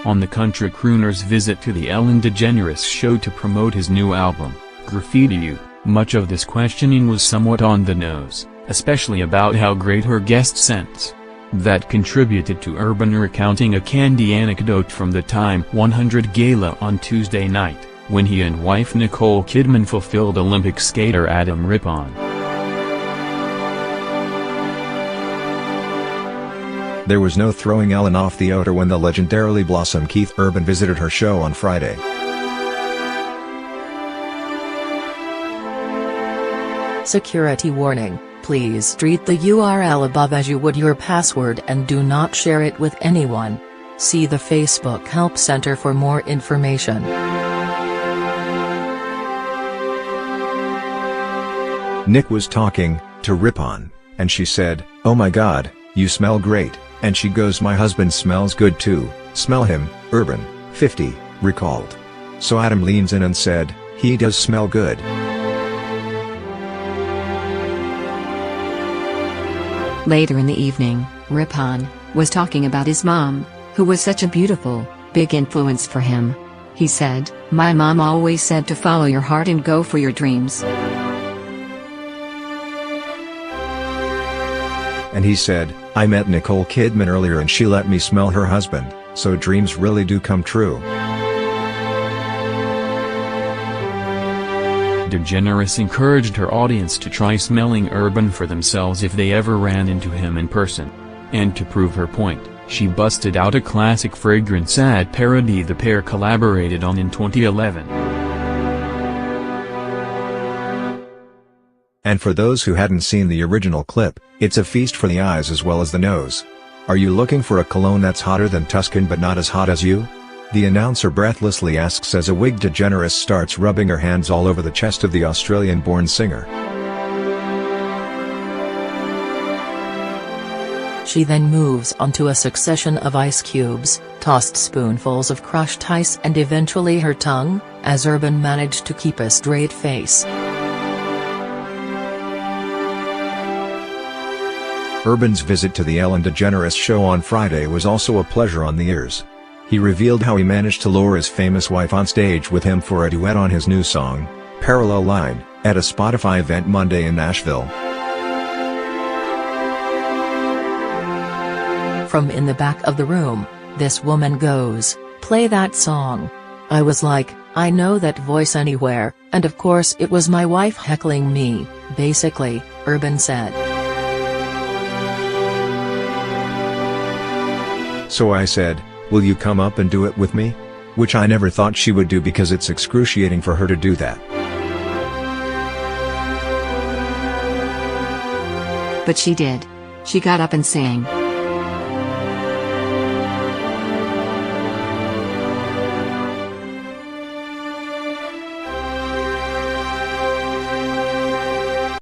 on the country crooner's visit to the Ellen DeGeneres show to promote his new album, Graffiti You. Much of this questioning was somewhat on the nose, especially about how great her guest sense. That contributed to Urban recounting a candy anecdote from the Time 100 gala on Tuesday night, when he and wife Nicole Kidman fulfilled Olympic skater Adam Rippon. There was no throwing Ellen off the outer when the legendarily blossom Keith Urban visited her show on Friday. Security warning: please treat the URL above as you would your password and do not share it with anyone. See the Facebook Help Center for more information. Nick was talking to Rippon, and she said, "Oh my God, you smell great," and she goes, "My husband smells good too, smell him." Urban, 50, recalled. So Adam leans in and said, "He does smell good." Later in the evening, Rippon was talking about his mom, who was such a beautiful, big influence for him. He said, "My mom always said to follow your heart and go for your dreams." And he said, "I met Nicole Kidman earlier and she let me smell her husband, so dreams really do come true." DeGeneres encouraged her audience to try smelling Urban for themselves if they ever ran into him in person. And to prove her point, she busted out a classic fragrance ad parody the pair collaborated on in 2011. And for those who hadn't seen the original clip, it's a feast for the eyes as well as the nose. Are you looking for a cologne that's hotter than Tuscan but not as hot as you? The announcer breathlessly asks as a wigged DeGeneres starts rubbing her hands all over the chest of the Australian-born singer. She then moves onto a succession of ice cubes, tossed spoonfuls of crushed ice and eventually her tongue, as Urban managed to keep a straight face. Urban's visit to the Ellen DeGeneres show on Friday was also a pleasure on the ears. He revealed how he managed to lure his famous wife on stage with him for a duet on his new song, Parallel Line, at a Spotify event Monday in Nashville. From in the back of the room, this woman goes, "Play that song." I was like, I know that voice anywhere, and of course it was my wife heckling me, basically, Urban said. So I said, "Will you come up and do it with me?" Which I never thought she would do because it's excruciating for her to do that. But she did. She got up and sang.